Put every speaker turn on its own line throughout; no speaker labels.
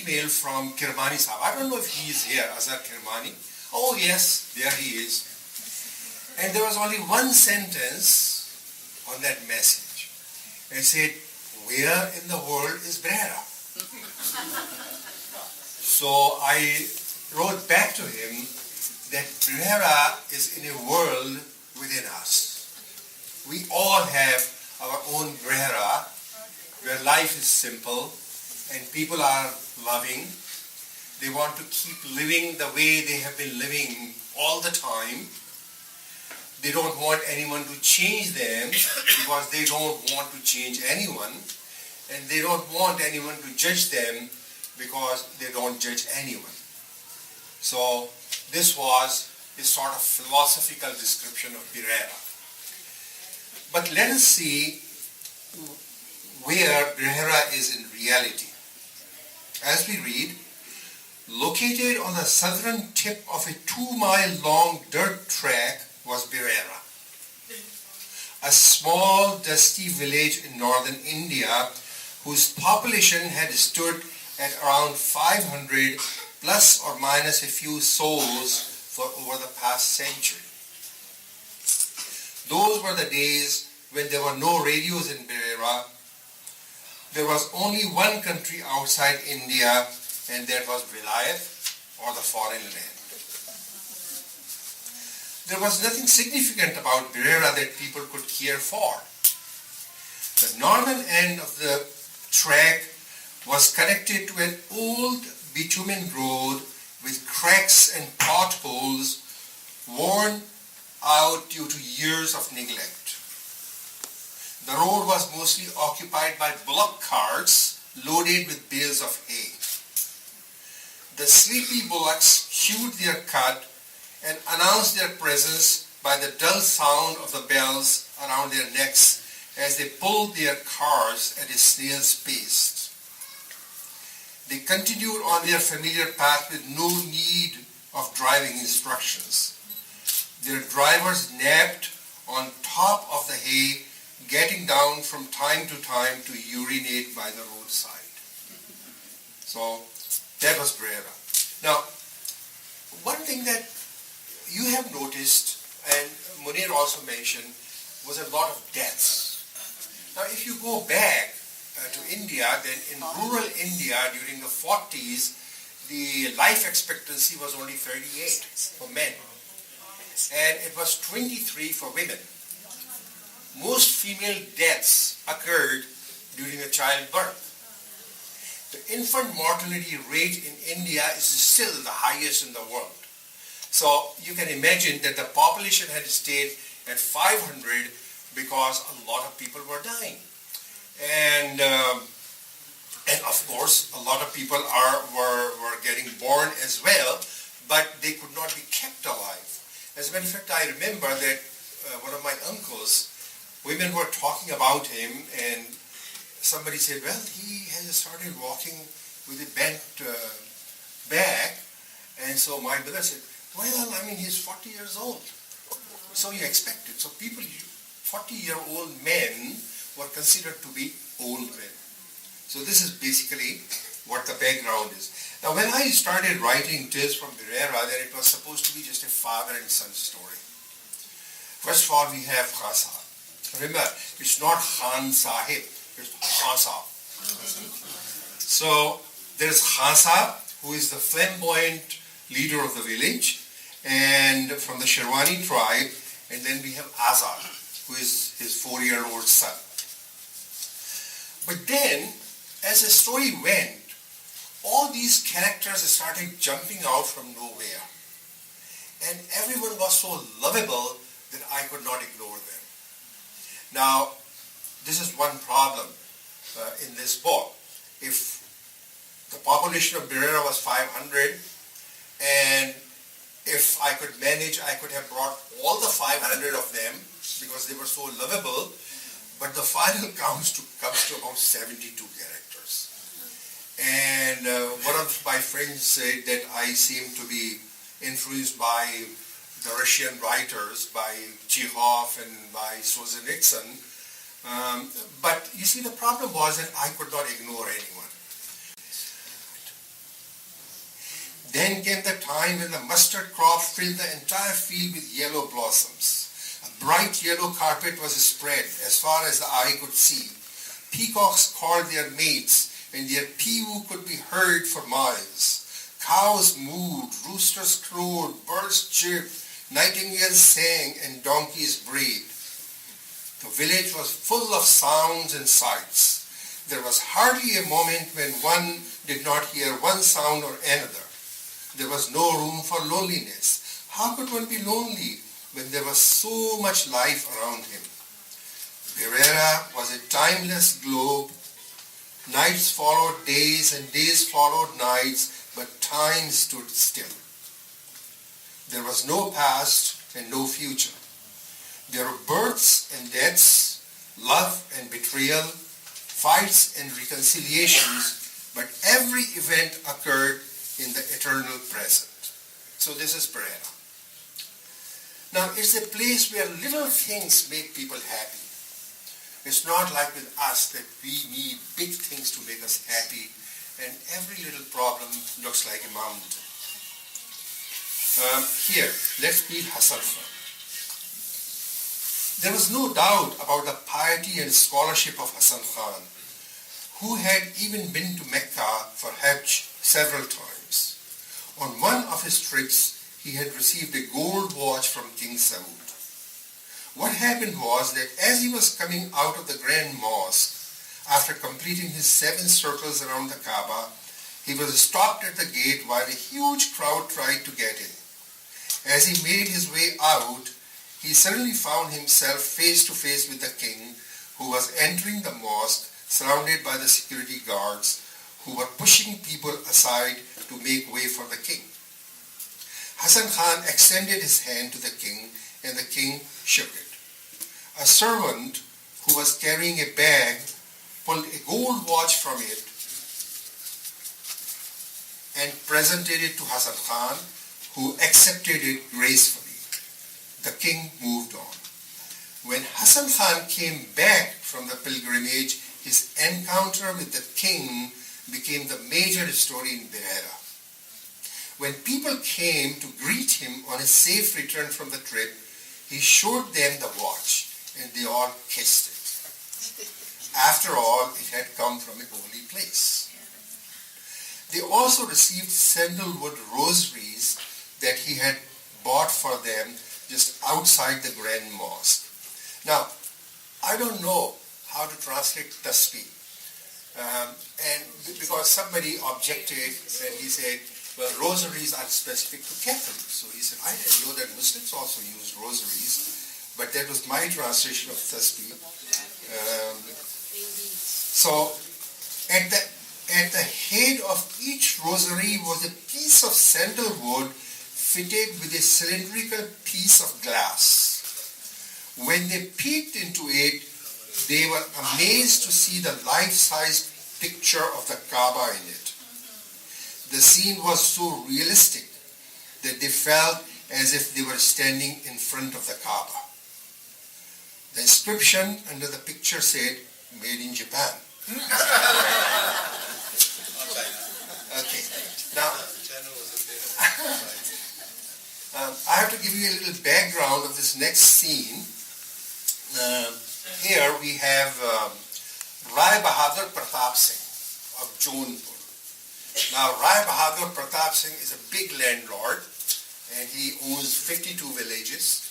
email from Kirmani Sahab. I don't know if he is here, Azhar Kirmani. Oh yes, there he is. And there was only one sentence on that message. It said, where in the world is Birehra? So I wrote back to him that Birehra is in a world within us. We all have our own Birehra, where life is simple and people are loving. They want to keep living the way they have been living all the time. They don't want anyone to change them because they don't want to change anyone. And they don't want anyone to judge them because they don't judge anyone. So this was a sort of philosophical description of Birehra. But let us see where Birehra is in reality. As we read, located on the southern tip of a 2-mile-long dirt track was Birehra, a small dusty village in northern India whose population had stood at around 500 plus or minus a few souls for over the past century. Those were the days when there were no radios in Birehra. There was only one country outside India, and that was Vilayat, or the foreign land. There was nothing significant about Birehra that people could care for. The northern end of the track was connected to an old bitumen road with cracks and potholes worn out due to years of neglect. The road was mostly occupied by bullock carts loaded with bales of hay. The sleepy bullocks chewed their cud and announced their presence by the dull sound of the bells around their necks as they pulled their cars at a snail's pace. They continued on their familiar path with no need of driving instructions. Their drivers napped on top of the hay, getting down from time to time to urinate by the roadside. So that was Birehra. Now, one thing that you have noticed, and Munir also mentioned, was a lot of deaths. Now, if you go back to India, then in rural India during the 40s, the life expectancy was only 38 for men, and it was 23 for women. Most female deaths occurred during the childbirth. The infant mortality rate in India is still the highest in the world. So you can imagine that the population had stayed at 500 because a lot of people were dying. And of course, a lot of people were getting born as well, but they could not be kept alive. As a matter of fact, I remember that one of my uncles, women were talking about him, and somebody said, well, he has started walking with a bent back. And so my brother said, well, I mean, he's 40 years old. So you expect it. So people, 40-year-old men were considered to be old men. So this is basically what the background is. Now, when I started writing Tales from Birehra, then it was supposed to be just a father and son story. First of all, we have Khasa. Remember, it's not Khan Sahib, it's Khasa. So there's Khasa, who is the flamboyant leader of the village, and from the Sherwani tribe, and then we have Azad, who is his 4-year-old son. But then, as the story went, all these characters started jumping out from nowhere. And everyone was so lovable that I could not ignore them. Now, this is one problem in this book. If the population of Birehra was 500, and if I could manage, I could have brought all the 500 of them because they were so lovable, but the final comes to about 72 characters. And one of my friends said that I seem to be influenced by the Russian writers, by Chekhov and by Solzhenitsyn. But you see, the problem was that I could not ignore anyone. Then came the time when the mustard crop filled the entire field with yellow blossoms. A bright yellow carpet was spread as far as the eye could see. Peacocks called their mates, and their pew could be heard for miles. Cows mooed, roosters crowed, birds chirped, nightingales sang, and donkeys brayed. The village was full of sounds and sights. There was hardly a moment when one did not hear one sound or another. There was no room for loneliness. How could one be lonely when there was so much life around him? Birehra was a timeless globe. Nights followed days and days followed nights, but time stood still. There was no past and no future. There were births and deaths, love and betrayal, fights and reconciliations, but every event occurred in the eternal present. So this is Birehra. Now it's a place where little things make people happy. It's not like with us that we need big things to make us happy, and every little problem looks like a mountain. Here, let's meet Hasan Khan. There was no doubt about the piety and scholarship of Hasan Khan, who had even been to Mecca for Hajj several times. On one of his trips, he had received a gold watch from King Saud. What happened was that as he was coming out of the Grand Mosque, after completing his 7 circles around the Kaaba, he was stopped at the gate while a huge crowd tried to get in. As he made his way out, he suddenly found himself face to face with the king, who was entering the mosque surrounded by the security guards, who were pushing people aside to make way for the king. Hasan Khan extended his hand to the king, and the king shook it. A servant who was carrying a bag pulled a gold watch from it and presented it to Hasan Khan, who accepted it gracefully. The king moved on. When Hasan Khan came back from the pilgrimage, his encounter with the king became the major story in Birehra. When people came to greet him on his safe return from the trip, he showed them the watch, and they all kissed it. After all, it had come from a holy place. They also received sandalwood rosaries that he had bought for them just outside the Grand Mosque. Now, I don't know how to translate tasbih. And because somebody objected and he said, well, rosaries are specific to Catholics. So he said, I didn't know that Muslims also used rosaries, but that was my translation of tasbih. So at the head of each rosary was a piece of sandalwood fitted with a cylindrical piece of glass. When they peeked into it, they were amazed to see the life-size picture of the Kaaba in it. The scene was so realistic that they felt as if they were standing in front of the Kaaba. The inscription under the picture said, "Made in Japan." Okay. Now, I have to give you a little background of this next scene. Here we have Rai Bahadur Pratap Singh of Jaunpur. Now, Rai Bahadur Pratap Singh is a big landlord, and he owns 52 villages,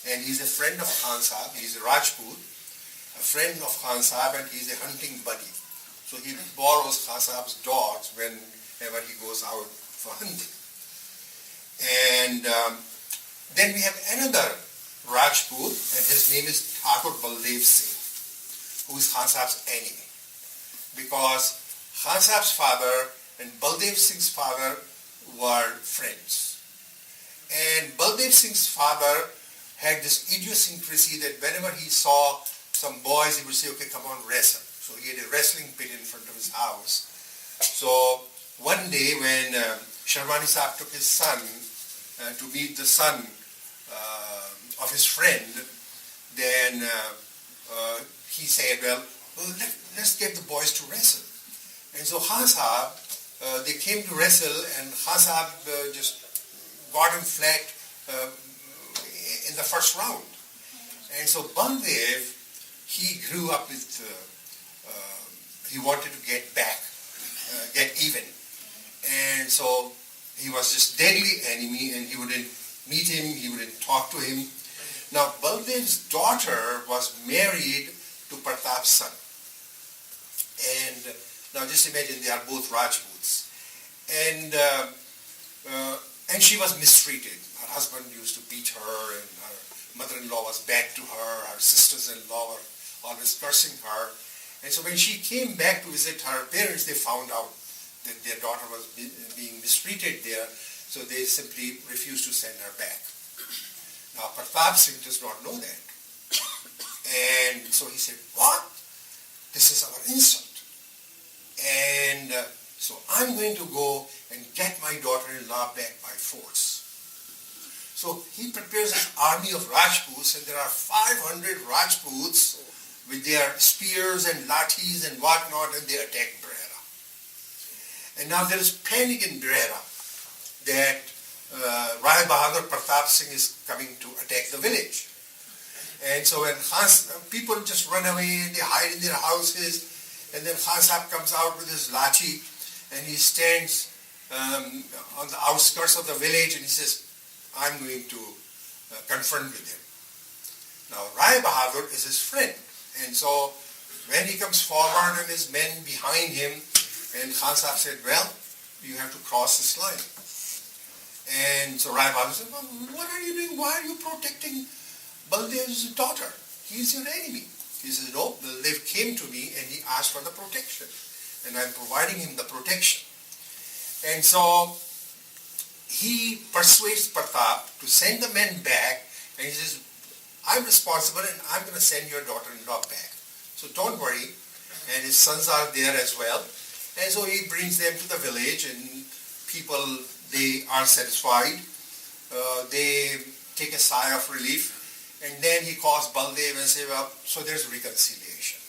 and he's a friend of Khan Sahib. He's a Rajput, a friend of Khan Sahib, and he's a hunting buddy. So he borrows Khan Sahib's dogs whenever he goes out for hunting. And then we have another Rajput, and his name is Thakur Baldev Singh, who is Khan Sahib's enemy. Because Khan Sahib's father and Baldev Singh's father were friends. And Baldev Singh's father had this idiosyncrasy that whenever he saw some boys, he would say, okay, come on, wrestle. So he had a wrestling pit in front of his house. So one day when Sharmani Sahib took his son to meet the son of his friend, then he said, well, let's get the boys to wrestle. And so Khan Sahib they came to wrestle, and Khan Sahab just got him flat in the first round. And so Baldev, he grew up with, he wanted to get back, get even. And so he was just deadly enemy, and he wouldn't meet him, he wouldn't talk to him. Now Baldev's daughter was married to Pratap's son. And now just imagine they are both Rajputs. And she was mistreated. Her husband used to beat her, and her mother-in-law was bad to her. Her sisters-in-law were always cursing her. And so when she came back to visit her parents, they found out that their daughter was being mistreated there, so they simply refused to send her back. Now Pratap Singh does not know that. And so he said, what? This is our insult. And so I'm going to go and get my daughter-in-law back by force. So he prepares an army of Rajputs, and there are 500 Rajputs with their spears and lathis and whatnot, and they attack Birehra. And now there is panic in Birehra that Rai Bahadur Pratap Singh is coming to attack the village. And so when people just run away, they hide in their houses, and then Khan Sahab comes out with his lathi, and he stands on the outskirts of the village, and he says, I'm going to confront with him. Now Rai Bahadur is his friend, and so when he comes forward and his men behind him, and Khan Sahab said, well, you have to cross this line. And so Rai Bahadur said, well, what are you doing? Why are you protecting Baldev's daughter? He's your enemy. He says, no, Baldev came to me and he asked for the protection, and I'm providing him the protection. And so he persuades Pratap to send the men back, and he says, I'm responsible and I'm going to send your daughter-in-law back. So don't worry. And his sons are there as well. And so he brings them to the village, and people, they are satisfied. They take a sigh of relief. And then he calls Baldev and says, well, so there's reconciliation.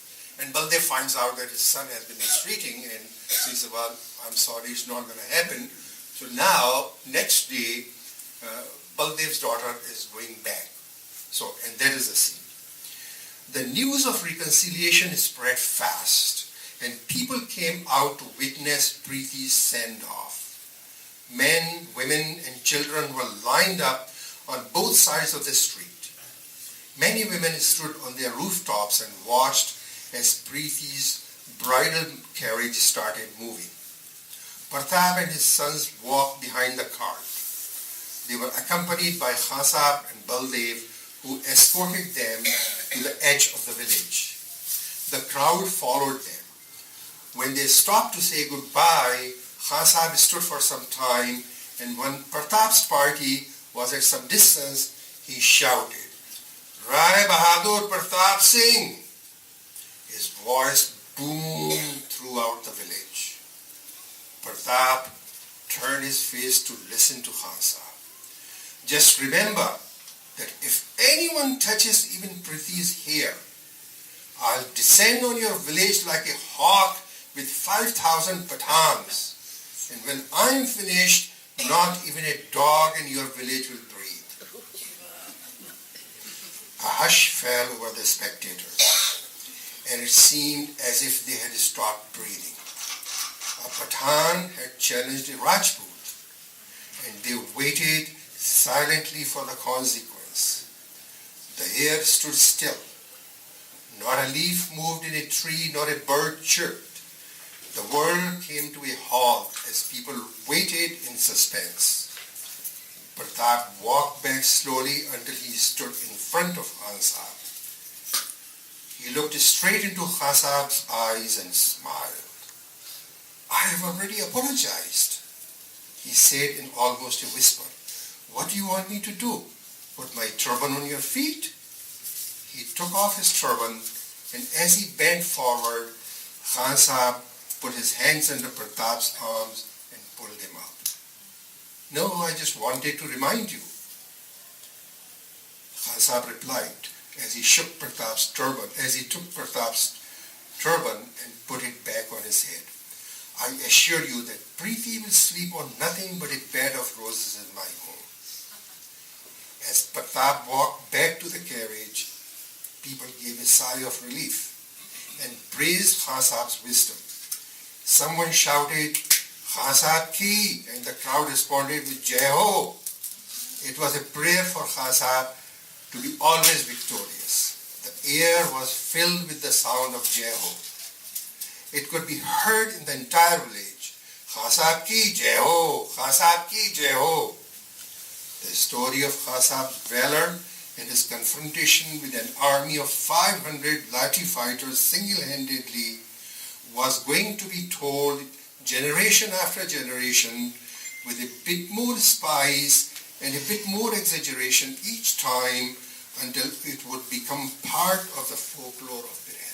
And Baldev finds out that his son has been mistreating, and so he says, well, I'm sorry, it's not going to happen. So now, next day, Baldev's daughter is going back. So, and that is the scene. The news of reconciliation spread fast, and people came out to witness Preeti's send-off. Men, women, and children were lined up on both sides of the street. Many women stood on their rooftops and watched as Preeti's bridal carriage started moving. Pratap and his sons walked behind the cart. They were accompanied by Khan Sahab and Baldev, who escorted them to the edge of the village. The crowd followed them. When they stopped to say goodbye, Khan Sahab stood for some time, and when Pratap's party was at some distance, he shouted, Rai Bahadur Pratap Singh! His voice boomed throughout the village. Pratap turned his face to listen to Khan Sahab. Just remember that if anyone touches even Preeti's hair, I'll descend on your village like a hawk with 5,000 Pathans. And when I'm finished, not even a dog in your village will breathe. A hush fell over the spectators, and it seemed as if they had stopped breathing. A Pathan had challenged a Rajput, and they waited silently for the consequence. The air stood still. Not a leaf moved in a tree, not a bird chirped. The world came to a halt as people waited in suspense. Pratap walked back slowly until he stood in front of Khan Sahab. He looked straight into Khan Sahab's eyes and smiled. I have already apologized, he said in almost a whisper. What do you want me to do? Put my turban on your feet? He took off his turban, and as he bent forward, Khan Sahab put his hands under Pratap's arms and pulled him up. No, I just wanted to remind you. Khan Sahab replied as he took Pratap's turban and put it back on his head. I assure you that Preeti will sleep on nothing but a bed of roses in my home. As Pratap walked back to the carriage, people gave a sigh of relief and praised Khan Sahib's wisdom. Someone shouted, "Khan Sahib ki," and the crowd responded with Jai Ho. It was a prayer for Khan Sahib to be always victorious. The air was filled with the sound of Jai Ho. It could be heard in the entire village. "Khan Sahib ki Jai Ho, Khan Sahib ki Jai Ho." The story of Khan Sahib's valor and his confrontation with an army of 500 lathi fighters single-handedly was going to be told generation after generation with a bit more spice and a bit more exaggeration each time until it would become part of the folklore of Birehra.